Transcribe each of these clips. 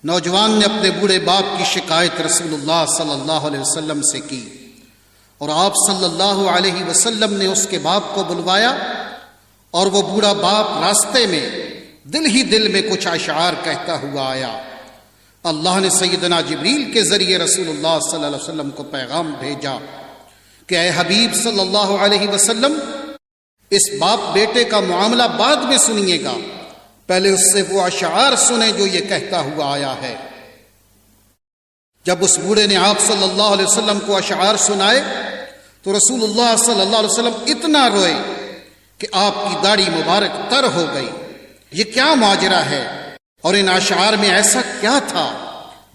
نوجوان نے اپنے بوڑھے باپ کی شکایت رسول اللہ صلی اللہ علیہ وسلم سے کی اور آپ صلی اللہ علیہ وسلم نے اس کے باپ کو بلوایا اور وہ بوڑھا باپ راستے میں دل ہی دل میں کچھ اشعار کہتا ہوا آیا۔ اللہ نے سیدنا جبریل کے ذریعے رسول اللہ صلی اللہ علیہ وسلم کو پیغام بھیجا کہ اے حبیب صلی اللہ علیہ وسلم، اس باپ بیٹے کا معاملہ بعد میں سنیے گا، پہلے اس سے وہ اشعار سنیں جو یہ کہتا ہوا آیا ہے۔ جب اس بوڑھے نے آپ صلی اللہ علیہ وسلم کو اشعار سنائے تو رسول اللہ صلی اللہ علیہ وسلم اتنا روئے کہ آپ کی داڑھی مبارک تر ہو گئی۔ یہ کیا ماجرا ہے اور ان اشعار میں ایسا کیا تھا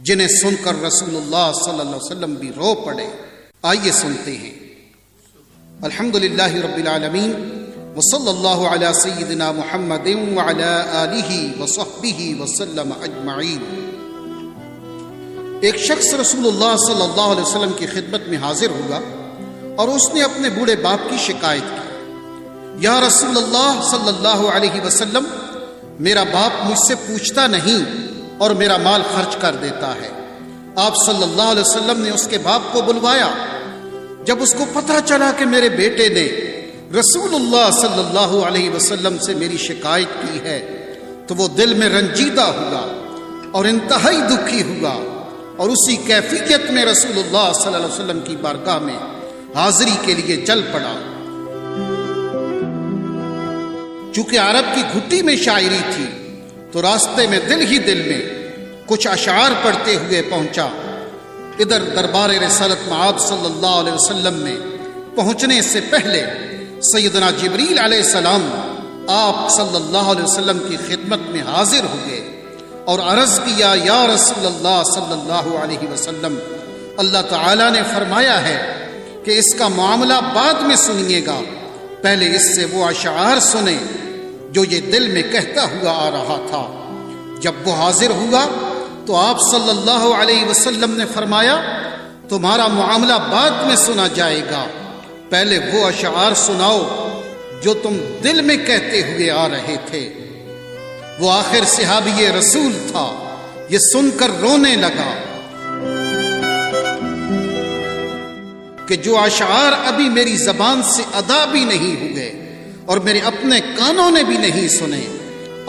جنہیں سن کر رسول اللہ صلی اللہ علیہ وسلم بھی رو پڑے؟ آئیے سنتے ہیں۔ الحمدللہ رب العالمین وصلی اللہ علی سیدنا محمد وعلی آلہ وصحبہ وسلم اجمعین۔ ایک شخص رسول اللہ صلی اللہ علیہ وسلم کی خدمت میں حاضر ہوا اور اس نے اپنے بوڑھے باپ کی شکایت کی۔ یا رسول اللہ صلی اللہ علیہ وسلم، میرا باپ مجھ سے پوچھتا نہیں اور میرا مال خرچ کر دیتا ہے۔ آپ صلی اللہ علیہ وسلم نے اس کے باپ کو بلوایا۔ جب اس کو پتہ چلا کہ میرے بیٹے نے رسول اللہ صلی اللہ علیہ وسلم سے میری شکایت کی ہے تو وہ دل میں رنجیدہ ہوا اور انتہائی دکھی ہوا اور اسی کیفیت میں رسول اللہ صلی اللہ علیہ وسلم کی بارگاہ میں حاضری کے لیے چل پڑا۔ چونکہ عرب کی گھٹی میں شاعری تھی تو راستے میں دل ہی دل میں کچھ اشعار پڑھتے ہوئے پہنچا۔ ادھر دربار رسالت مآب صلی اللہ علیہ وسلم میں پہنچنے سے پہلے سیدنا جبریل علیہ السلام آپ صلی اللہ علیہ وسلم کی خدمت میں حاضر ہوئے اور عرض کیا، یا رسول اللہ صلی اللہ علیہ وسلم، اللہ تعالیٰ نے فرمایا ہے کہ اس کا معاملہ بعد میں سنیے گا، پہلے اس سے وہ اشعار سنیں جو یہ دل میں کہتا ہوا آ رہا تھا۔ جب وہ حاضر ہوا تو آپ صلی اللہ علیہ وسلم نے فرمایا، تمہارا معاملہ بعد میں سنا جائے گا، پہلے وہ اشعار سناؤ جو تم دل میں کہتے ہوئے آ رہے تھے۔ وہ آخر صحابی رسول تھا، یہ سن کر رونے لگا کہ جو اشعار ابھی میری زبان سے ادا بھی نہیں ہوئے اور میرے اپنے کانوں نے بھی نہیں سنے،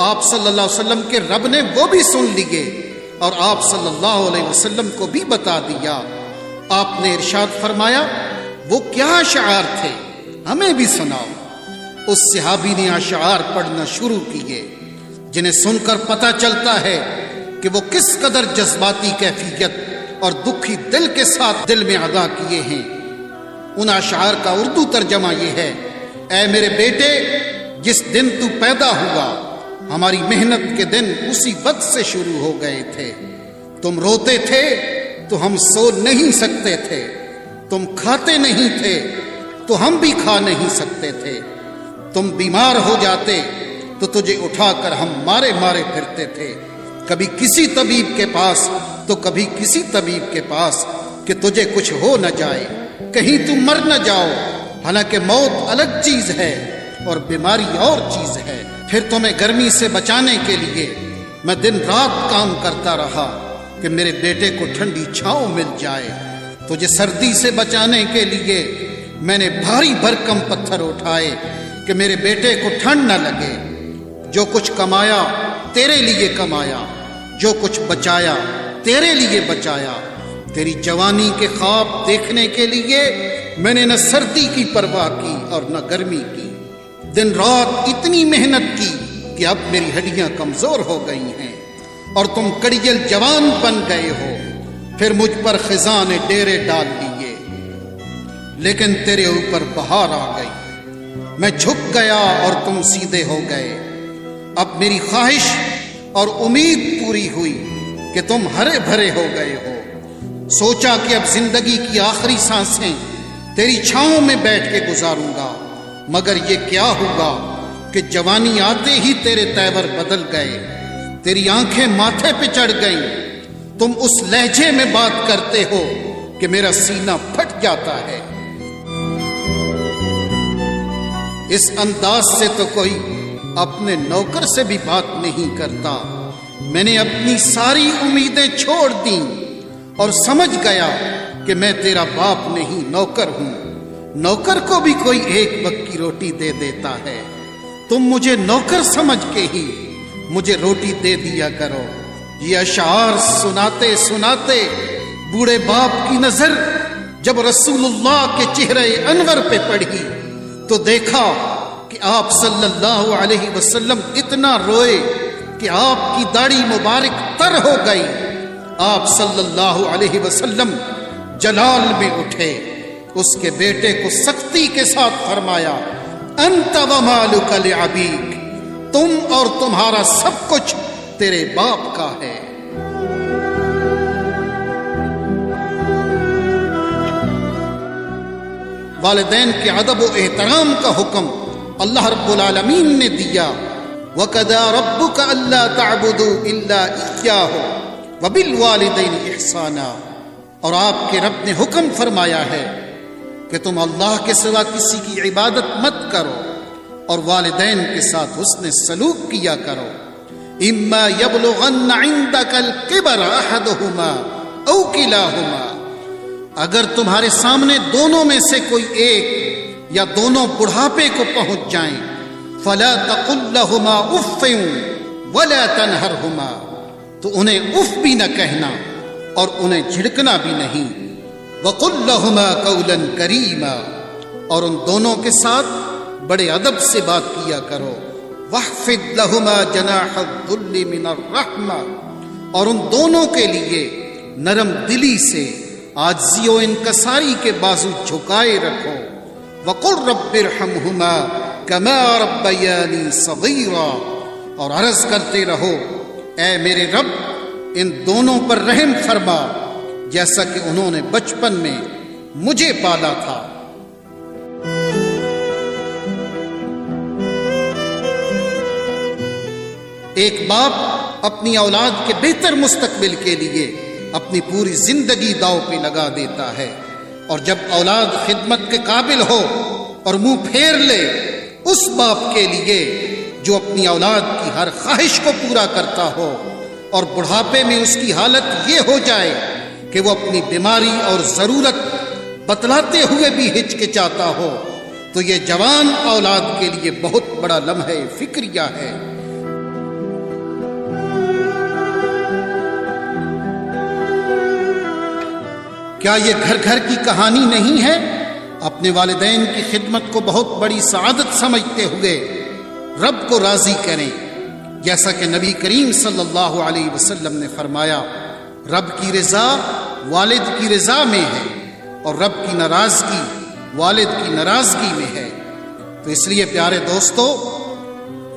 آپ صلی اللہ علیہ وسلم کے رب نے وہ بھی سن لیے اور آپ صلی اللہ علیہ وسلم کو بھی بتا دیا۔ آپ نے ارشاد فرمایا، وہ کیا اشعار تھے ہمیں بھی سناؤ۔ اس صحابی نے اشعار پڑھنا شروع کیے جنہیں سن کر پتہ چلتا ہے کہ وہ کس قدر جذباتی کیفیت اور دکھی دل کے ساتھ دل میں ادا کیے ہیں۔ ان اشعار کا اردو ترجمہ یہ ہے، اے میرے بیٹے، جس دن تو پیدا ہوا ہماری محنت کے دن اسی وقت سے شروع ہو گئے تھے۔ تم روتے تھے تو ہم سو نہیں سکتے تھے، تم کھاتے نہیں تھے تو ہم بھی کھا نہیں سکتے تھے، تم بیمار ہو جاتے تو تجھے اٹھا کر ہم مارے مارے پھرتے تھے، کبھی کسی طبیب کے پاس تو کبھی کسی طبیب کے پاس کہ تجھے کچھ ہو نہ جائے، کہیں تم مر نہ جاؤ، حالانکہ موت الگ چیز ہے اور بیماری اور چیز ہے۔ پھر تمہیں گرمی سے بچانے کے لیے میں دن رات کام کرتا رہا کہ میرے بیٹے کو ٹھنڈی چھاؤں مل جائے، تجھے سردی سے بچانے کے لیے میں نے بھاری بھرکم پتھر اٹھائے کہ میرے بیٹے کو ٹھنڈ نہ لگے۔ جو کچھ کمایا تیرے لیے کمایا، جو کچھ بچایا تیرے لیے بچایا، تیری جوانی کے خواب دیکھنے کے لیے میں نے نہ سردی کی پرواہ کی اور نہ گرمی کی، دن رات اتنی محنت کی کہ اب میری ہڈیاں کمزور ہو گئی ہیں اور تم کڑیل جوان بن گئے ہو۔ پھر مجھ پر خزاں نے ڈیرے ڈال لیے، لیکن تیرے اوپر بہار آ گئی، میں جھک گیا اور تم سیدھے ہو گئے۔ اب میری خواہش اور امید پوری ہوئی کہ تم ہرے بھرے ہو گئے ہو۔ سوچا کہ اب زندگی کی آخری سانسیں تیری چھاؤں میں بیٹھ کے گزاروں گا، مگر یہ کیا ہوگا کہ جوانی آتے ہی تیرے تیور بدل گئے، تیری آنکھیں ماتھے پہ چڑھ گئیں، تم اس لہجے میں بات کرتے ہو کہ میرا سینہ پھٹ جاتا ہے۔ اس انداز سے تو کوئی اپنے نوکر سے بھی بات نہیں کرتا، میں نے اپنی ساری امیدیں چھوڑ دیں اور سمجھ گیا کہ میں تیرا باپ نہیں نوکر ہوں۔ نوکر کو بھی کوئی ایک وقت کی روٹی دے دیتا ہے، تم مجھے نوکر سمجھ کے ہی مجھے روٹی دے دیا کرو۔ یہ اشعار سناتے سناتے بوڑھے باپ کی نظر جب رسول اللہ کے چہرے انور پہ پڑی تو دیکھا کہ آپ صلی اللہ علیہ وسلم اتنا روئے کہ آپ کی داڑھی مبارک تر ہو گئی۔ آپ صلی اللہ علیہ وسلم جلال میں اٹھے، اس کے بیٹے کو سختی کے ساتھ فرمایا، انت ومالک لابیک، تم اور تمہارا سب کچھ تیرے باپ کا ہے۔ والدین کے ادب و احترام کا حکم اللہ رب العالمین نے دیا، وَقَضَىٰ رَبُّكَ أَلَّا تَعْبُدُوا إِلَّا إِيَّاهُ وَبِالْوَالِدَيْنِ إِحْسَانًا، اور آپ کے رب نے حکم فرمایا ہے کہ تم اللہ کے سوا کسی کی عبادت مت کرو اور والدین کے ساتھ حسن سلوک کیا کرو۔ إِمَّا يَبْلُغَنَّ عِندَكَ الْكِبَرَ أَحَدُهُمَا أَوْ كِلَاهُمَا، اگر تمہارے سامنے دونوں میں سے کوئی ایک یا دونوں بڑھاپے کو پہنچ جائیں، فَلَا تَقُلْ لَهُمَا أُفٍّ وَلَا تَنْهَرْهُمَا، تو انہیں اف بھی نہ کہنا اور انہیں جھڑکنا بھی نہیں۔ وَقُلْ لَهُمَا قَوْلًا كَرِيمًا، اور ان دونوں کے ساتھ بڑے ادب سے بات کیا کرو۔ وَاخْفِضْ لَهُمَا جَنَاحَ الذُّلِّ مِنَ الرَّحْمَةِ، اور ان دونوں کے لیے نرم دلی سے عاجزی و انکساری کے بازو جھکائے رکھو۔ وَقُلْ رَبِّ ارْحَمْهُمَا كَمَا رَبَّيَانِي صَغِيرًا، اور عرض کرتے رہو، اے میرے رب ان دونوں پر رحم فرما جیسا کہ انہوں نے بچپن میں مجھے پالا تھا۔ ایک باپ اپنی اولاد کے بہتر مستقبل کے لیے اپنی پوری زندگی داؤ پہ لگا دیتا ہے، اور جب اولاد خدمت کے قابل ہو اور منہ پھیر لے، اس باپ کے لیے جو اپنی اولاد کی ہر خواہش کو پورا کرتا ہو اور بڑھاپے میں اس کی حالت یہ ہو جائے کہ وہ اپنی بیماری اور ضرورت بتلاتے ہوئے بھی ہچکچاتا ہو، تو یہ جوان اولاد کے لیے بہت بڑا لمحہ فکریہ ہے۔ کیا یہ گھر گھر کی کہانی نہیں ہے؟ اپنے والدین کی خدمت کو بہت بڑی سعادت سمجھتے ہوئے رب کو راضی کریں، جیسا کہ نبی کریم صلی اللہ علیہ وسلم نے فرمایا، رب کی رضا والد کی رضا میں ہے اور رب کی ناراضگی والد کی ناراضگی میں ہے۔ تو اس لیے پیارے دوستو،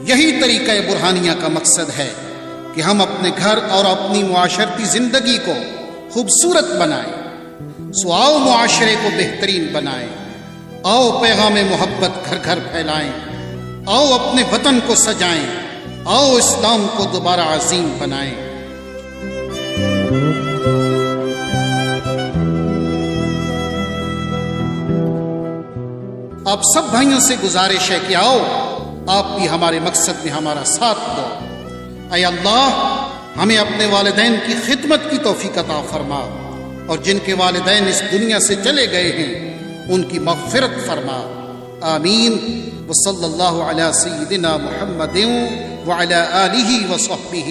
یہی طریقہ برہانیہ کا مقصد ہے کہ ہم اپنے گھر اور اپنی معاشرتی زندگی کو خوبصورت بنائیں۔ سو آؤ معاشرے کو بہترین بنائیں، آؤ پیغام محبت گھر گھر پھیلائیں، آؤ اپنے وطن کو سجائیں، آؤ اسلام کو دوبارہ عظیم بنائیں۔ آپ سب بھائیوں سے گزارش ہے کہ آؤ آپ بھی ہمارے مقصد میں ہمارا ساتھ دو۔ اے اللہ، ہمیں اپنے والدین کی خدمت کی توفیق عطا فرما، اور جن کے والدین اس دنیا سے چلے گئے ہیں ان کی مغفرت فرما، آمین۔ وصلی اللہ علی سیدنا محمد وعلی آلہ وصحبہ